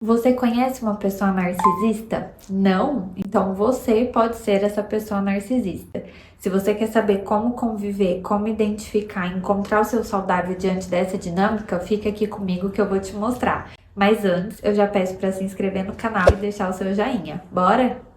Você conhece uma pessoa narcisista? Não? Então você pode ser essa pessoa narcisista. Se você quer saber como conviver, como identificar, encontrar o seu saudável diante dessa dinâmica, fica aqui comigo que eu vou te mostrar. Mas antes, eu já peço para se inscrever no canal e deixar o seu joinha. Bora?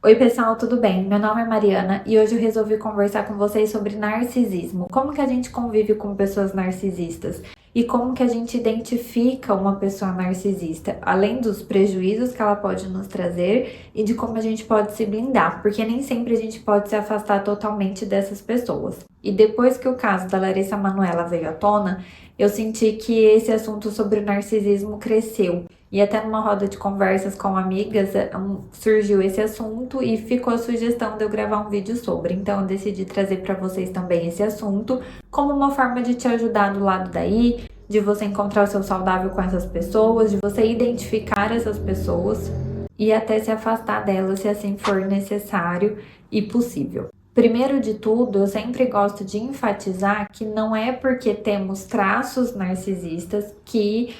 Oi pessoal, tudo bem? Meu nome é Mariana e hoje eu resolvi conversar com vocês sobre narcisismo. Como que a gente convive com pessoas narcisistas e como que a gente identifica uma pessoa narcisista, além dos prejuízos que ela pode nos trazer e de como a gente pode se blindar, porque nem sempre a gente pode se afastar totalmente dessas pessoas. E depois que o caso da Larissa Manoela veio à tona, eu senti que esse assunto sobre o narcisismo cresceu. E até numa roda de conversas com amigas surgiu esse assunto e ficou a sugestão de eu gravar um vídeo sobre. Então eu decidi trazer para vocês também esse assunto como uma forma de te ajudar do lado daí, de você encontrar o seu saudável com essas pessoas, de você identificar essas pessoas e até se afastar delas se assim for necessário e possível. Primeiro de tudo, eu sempre gosto de enfatizar que não é porque temos traços narcisistas que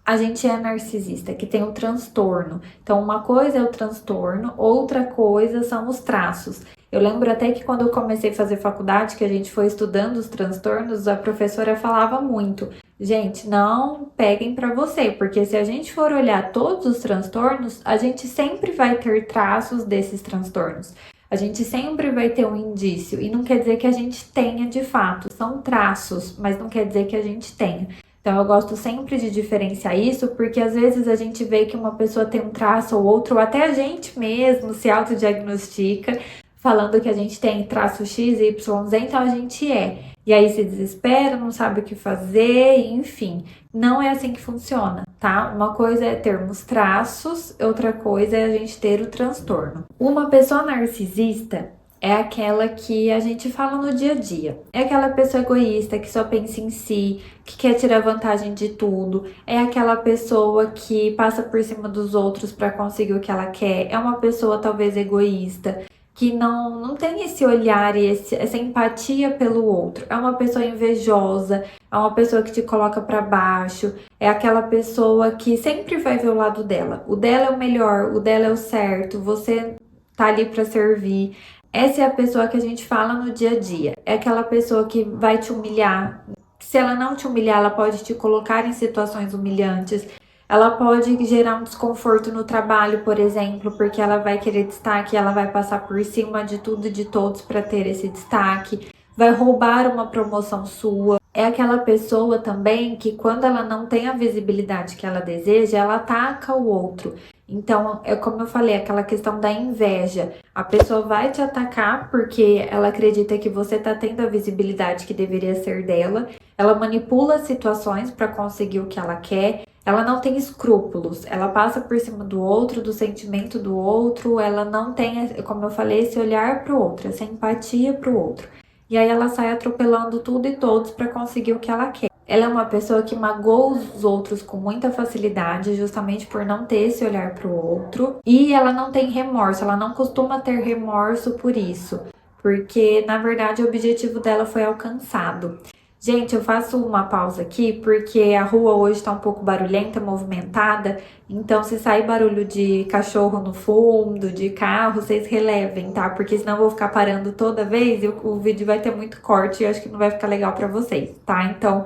a gente é narcisista, que tem o transtorno. Então, uma coisa é o transtorno, outra coisa são os traços. Eu lembro até que quando eu comecei a fazer faculdade, que a gente foi estudando os transtornos, a professora falava muito: gente, não peguem para você, porque se a gente for olhar todos os transtornos, a gente sempre vai ter traços desses transtornos. A gente sempre vai ter um indício, e não quer dizer que a gente tenha de fato, são traços, mas não quer dizer que a gente tenha. Então eu gosto sempre de diferenciar isso, porque às vezes a gente vê que uma pessoa tem um traço ou outro, ou até a gente mesmo se autodiagnostica, falando que a gente tem traço X, Y, Z, então a gente é. E aí se desespera, não sabe o que fazer, enfim. Não é assim que funciona, tá? Uma coisa é termos traços, outra coisa é a gente ter o transtorno. Uma pessoa narcisista é aquela que a gente fala no dia a dia. É aquela pessoa egoísta que só pensa em si, que quer tirar vantagem de tudo. É aquela pessoa que passa por cima dos outros para conseguir o que ela quer. É uma pessoa talvez egoísta, que não tem esse olhar e essa empatia pelo outro. É uma pessoa invejosa, é uma pessoa que te coloca para baixo. É aquela pessoa que sempre vai ver o lado dela. O dela é o melhor, o dela é o certo. Você tá ali para servir. Essa é a pessoa que a gente fala no dia a dia. É aquela pessoa que vai te humilhar. Se ela não te humilhar, ela pode te colocar em situações humilhantes. Ela pode gerar um desconforto no trabalho, por exemplo, porque ela vai querer destaque, ela vai passar por cima de tudo e de todos para ter esse destaque. Vai roubar uma promoção sua. É aquela pessoa também que, quando ela não tem a visibilidade que ela deseja, ela ataca o outro. Então, é como eu falei, aquela questão da inveja. A pessoa vai te atacar porque ela acredita que você está tendo a visibilidade que deveria ser dela. Ela manipula situações para conseguir o que ela quer. Ela não tem escrúpulos. Ela passa por cima do outro, do sentimento do outro. Ela não tem, como eu falei, esse olhar para o outro, essa empatia para o outro. E aí ela sai atropelando tudo e todos para conseguir o que ela quer. Ela é uma pessoa que magoa os outros com muita facilidade, justamente por não ter esse olhar para o outro. E ela não tem remorso, ela não costuma ter remorso por isso, porque na verdade o objetivo dela foi alcançado. Gente, eu faço uma pausa aqui porque a rua hoje tá um pouco barulhenta, movimentada. Então, se sair barulho de cachorro no fundo, de carro, vocês relevem, tá? Porque senão eu vou ficar parando toda vez e o vídeo vai ter muito corte e eu acho que não vai ficar legal pra vocês, tá? Então,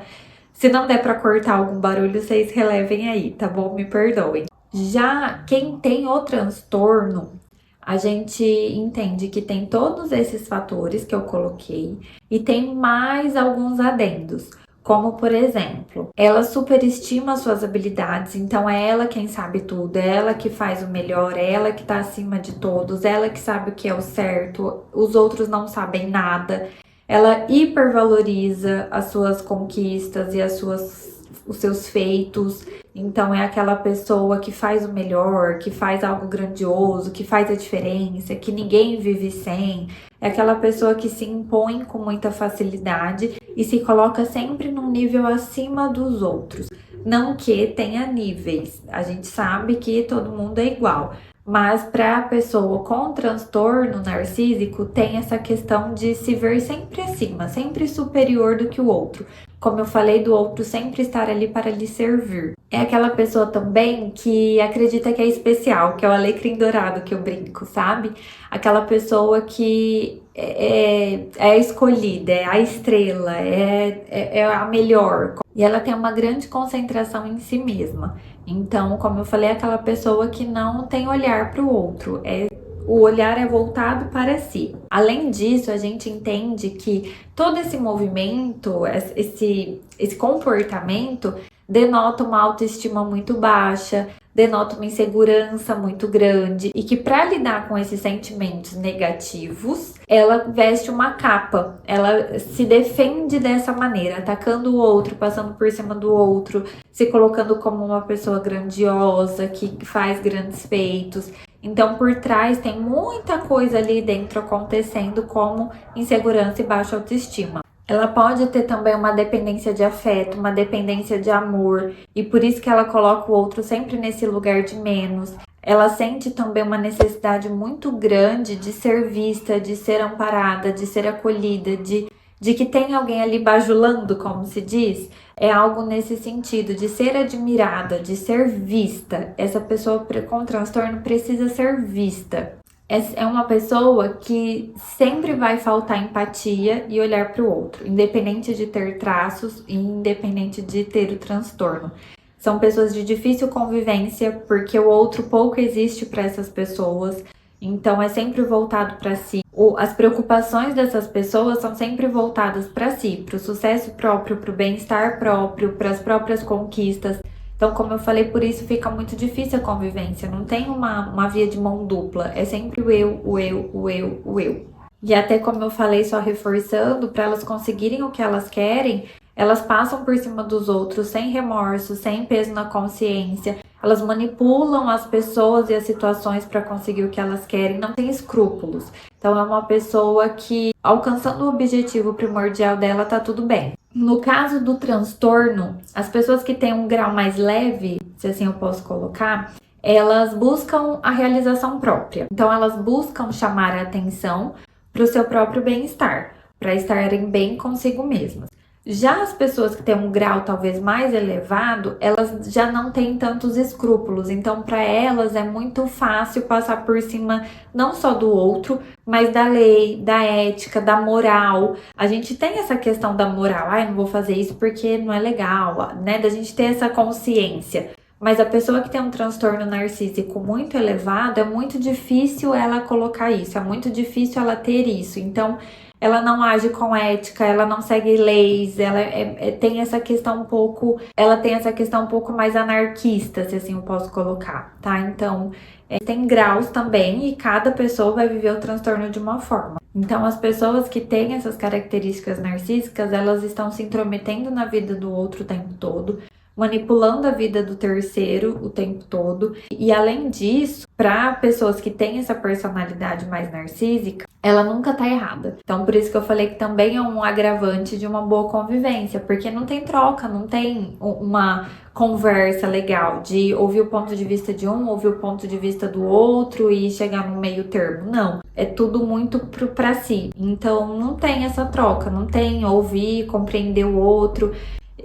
se não der pra cortar algum barulho, vocês relevem aí, tá bom? Me perdoem. Já quem tem o transtorno, a gente entende que tem todos esses fatores que eu coloquei e tem mais alguns adendos. Como, por exemplo, ela superestima suas habilidades, então é ela quem sabe tudo, é ela que faz o melhor, é ela que tá acima de todos, ela que sabe o que é o certo, os outros não sabem nada. Ela hipervaloriza as suas conquistas e os seus feitos. Então é aquela pessoa que faz o melhor, que faz algo grandioso, que faz a diferença, que ninguém vive sem. É aquela pessoa que se impõe com muita facilidade e se coloca sempre num nível acima dos outros. Não que tenha níveis, a gente sabe que todo mundo é igual, Mas para a pessoa com transtorno narcísico, tem essa questão de se ver sempre acima, sempre superior do que o outro. Como eu falei, do outro sempre estar ali para lhe servir. É aquela pessoa também que acredita que é especial, que é o alecrim dourado que eu brinco, sabe? Aquela pessoa que é a escolhida, é a estrela, é a melhor. E ela tem uma grande concentração em si mesma. Então, como eu falei, é aquela pessoa que não tem olhar para o outro, o olhar é voltado para si. Além disso, a gente entende que todo esse movimento, esse comportamento, denota uma autoestima muito baixa, denota uma insegurança muito grande e que para lidar com esses sentimentos negativos, ela veste uma capa, ela se defende dessa maneira, atacando o outro, passando por cima do outro, se colocando como uma pessoa grandiosa, que faz grandes feitos. Então, por trás tem muita coisa ali dentro acontecendo, como insegurança e baixa autoestima. Ela pode ter também uma dependência de afeto, uma dependência de amor, e por isso que ela coloca o outro sempre nesse lugar de menos. Ela sente também uma necessidade muito grande de ser vista, de ser amparada, de ser acolhida, de que tem alguém ali bajulando, como se diz. É algo nesse sentido, de ser admirada, de ser vista. Essa pessoa com transtorno precisa ser vista. É uma pessoa que sempre vai faltar empatia e olhar para o outro, independente de ter traços e independente de ter o transtorno. São pessoas de difícil convivência, porque o outro pouco existe para essas pessoas, então é sempre voltado para si. As preocupações dessas pessoas são sempre voltadas para si, para o sucesso próprio, para o bem-estar próprio, para as próprias conquistas. Então, como eu falei, por isso fica muito difícil a convivência. Não tem uma via de mão dupla. É sempre o eu, o eu, o eu, o eu. E até como eu falei, só reforçando, para elas conseguirem o que elas querem, elas passam por cima dos outros sem remorso, sem peso na consciência. Elas manipulam as pessoas e as situações para conseguir o que elas querem, não tem escrúpulos. Então, é uma pessoa que, alcançando o objetivo primordial dela, tá tudo bem. No caso do transtorno, as pessoas que têm um grau mais leve, se assim eu posso colocar, elas buscam a realização própria. Então, elas buscam chamar a atenção para o seu próprio bem-estar, para estarem bem consigo mesmas. Já as pessoas que têm um grau talvez mais elevado, elas já não têm tantos escrúpulos, então para elas é muito fácil passar por cima não só do outro, mas da lei, da ética, da moral. A gente tem essa questão da moral, não vou fazer isso porque não é legal, né? Da gente ter essa consciência. Mas a pessoa que tem um transtorno narcísico muito elevado, é muito difícil ela colocar isso, é muito difícil ela ter isso. Então, ela não age com ética, ela não segue leis, ela tem essa questão um pouco mais anarquista, se assim eu posso colocar, tá? Então, tem graus também e cada pessoa vai viver o transtorno de uma forma. Então, as pessoas que têm essas características narcísicas, elas estão se intrometendo na vida do outro o tempo todo, manipulando a vida do terceiro o tempo todo. E além disso, para pessoas que têm essa personalidade mais narcísica, ela nunca tá errada. Então, por isso que eu falei que também é um agravante de uma boa convivência, porque não tem troca, não tem uma conversa legal de ouvir o ponto de vista de um, ouvir o ponto de vista do outro e chegar no meio termo. Não, é tudo muito pra si. Então, não tem essa troca, não tem ouvir, compreender o outro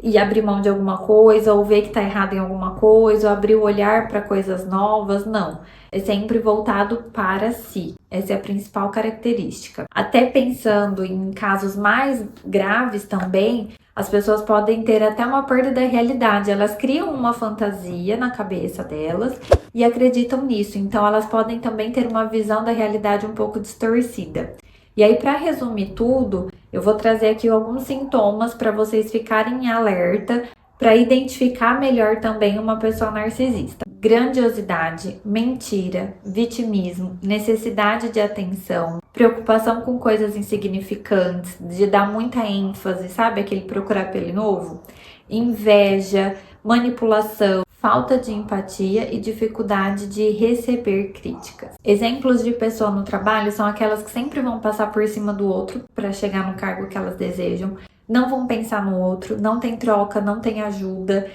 e abrir mão de alguma coisa, ou ver que tá errado em alguma coisa, ou abrir o olhar para coisas novas, não. É sempre voltado para si. Essa é a principal característica. Até pensando em casos mais graves também, as pessoas podem ter até uma perda da realidade. Elas criam uma fantasia na cabeça delas e acreditam nisso. Então, elas podem também ter uma visão da realidade um pouco distorcida. E aí, para resumir tudo, eu vou trazer aqui alguns sintomas para vocês ficarem em alerta, para identificar melhor também uma pessoa narcisista. Grandiosidade, mentira, vitimismo, necessidade de atenção, preocupação com coisas insignificantes, de dar muita ênfase, sabe? Aquele procurar pelo novo. Inveja, manipulação, falta de empatia e dificuldade de receber críticas. Exemplos de pessoa no trabalho são aquelas que sempre vão passar por cima do outro para chegar no cargo que elas desejam, não vão pensar no outro, não tem troca, não tem ajuda,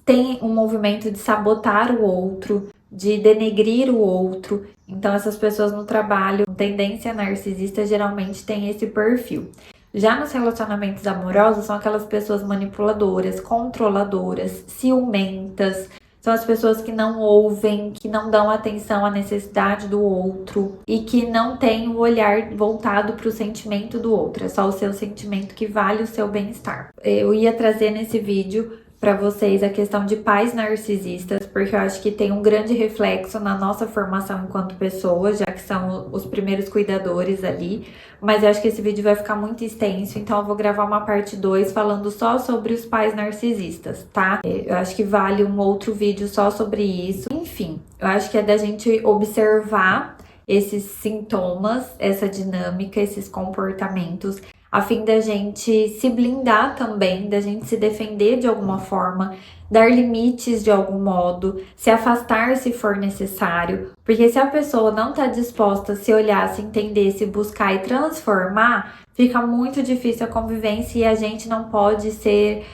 tem um movimento de sabotar o outro, de denegrir o outro. Então, essas pessoas no trabalho com tendência narcisista geralmente têm esse perfil. Já nos relacionamentos amorosos, são aquelas pessoas manipuladoras, controladoras, ciumentas. São as pessoas que não ouvem, que não dão atenção à necessidade do outro e que não têm o olhar voltado para o sentimento do outro. É só o seu sentimento que vale o seu bem-estar. Eu ia trazer nesse vídeo para vocês a questão de pais narcisistas, porque eu acho que tem um grande reflexo na nossa formação enquanto pessoas, já que são os primeiros cuidadores ali. Mas eu acho que esse vídeo vai ficar muito extenso, então eu vou gravar uma parte 2 falando só sobre os pais narcisistas, tá? Eu acho que vale um outro vídeo só sobre isso. Enfim, eu acho que é da gente observar esses sintomas, essa dinâmica, esses comportamentos, a fim da gente se blindar também, da gente se defender de alguma forma, dar limites de algum modo, se afastar se for necessário, porque se a pessoa não está disposta a se olhar, se entender, se buscar e transformar, fica muito difícil a convivência e a gente não pode ser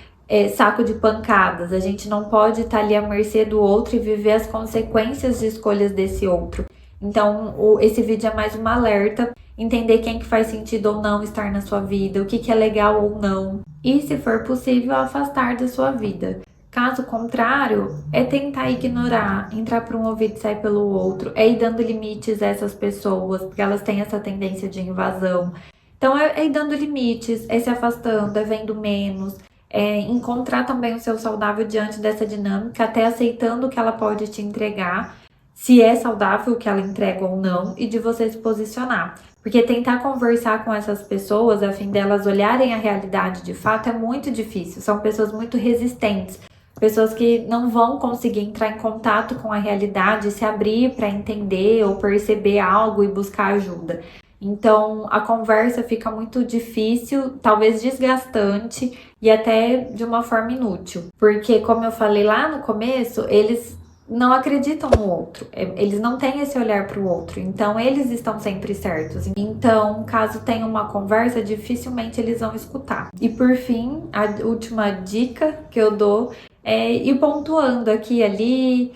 saco de pancadas, a gente não pode estar ali à mercê do outro e viver as consequências de escolhas desse outro. Então, esse vídeo é mais um alerta, entender quem que faz sentido ou não estar na sua vida, o que é legal ou não, e se for possível, afastar da sua vida. Caso contrário, é tentar ignorar, entrar por um ouvido e sair pelo outro, é ir dando limites a essas pessoas, porque elas têm essa tendência de invasão. Então, é ir dando limites, é se afastando, é vendo menos, é encontrar também o seu saudável diante dessa dinâmica, até aceitando o que ela pode te entregar, se é saudável o que ela entrega ou não, e de você se posicionar. Porque tentar conversar com essas pessoas, a fim delas olharem a realidade de fato, é muito difícil. São pessoas muito resistentes, pessoas que não vão conseguir entrar em contato com a realidade, se abrir para entender ou perceber algo e buscar ajuda. Então, a conversa fica muito difícil, talvez desgastante e até de uma forma inútil. Porque, como eu falei lá no começo, eles não acreditam no outro, eles não têm esse olhar para o outro, então eles estão sempre certos. Então, caso tenha uma conversa, dificilmente eles vão escutar. E por fim, a última dica que eu dou é ir pontuando aqui e ali,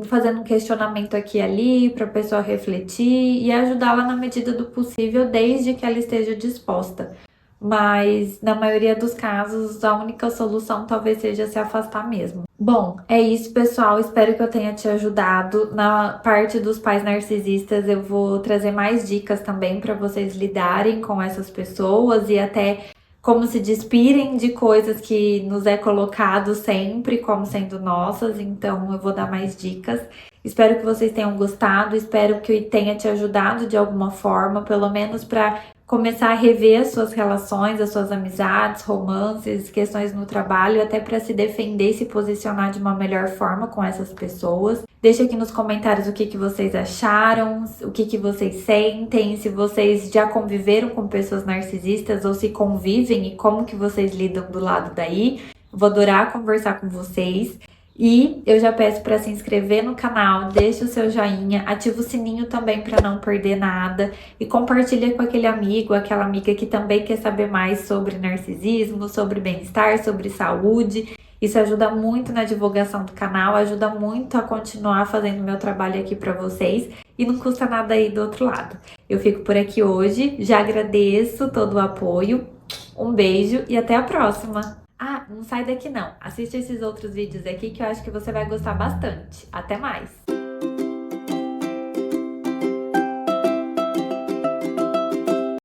fazendo um questionamento aqui e ali para a pessoa refletir e ajudá-la na medida do possível, desde que ela esteja disposta. Mas na maioria dos casos, a única solução talvez seja se afastar mesmo. Bom, é isso, pessoal. Espero que eu tenha te ajudado. Na parte dos pais narcisistas, eu vou trazer mais dicas também para vocês lidarem com essas pessoas e até como se despirem de coisas que nos é colocado sempre como sendo nossas. Então, eu vou dar mais dicas. Espero que vocês tenham gostado. Espero que eu tenha te ajudado de alguma forma, pelo menos para começar a rever as suas relações, as suas amizades, romances, questões no trabalho, até para se defender e se posicionar de uma melhor forma com essas pessoas. Deixa aqui nos comentários o que vocês acharam, o que vocês sentem, se vocês já conviveram com pessoas narcisistas ou se convivem e como que vocês lidam do lado daí. Vou adorar conversar com vocês. E eu já peço para se inscrever no canal, deixa o seu joinha, ativa o sininho também para não perder nada e compartilha com aquele amigo, aquela amiga que também quer saber mais sobre narcisismo, sobre bem-estar, sobre saúde. Isso ajuda muito na divulgação do canal, ajuda muito a continuar fazendo meu trabalho aqui para vocês e não custa nada aí do outro lado. Eu fico por aqui hoje, já agradeço todo o apoio, um beijo e até a próxima! Ah, não sai daqui não. Assiste esses outros vídeos aqui que eu acho que você vai gostar bastante. Até mais!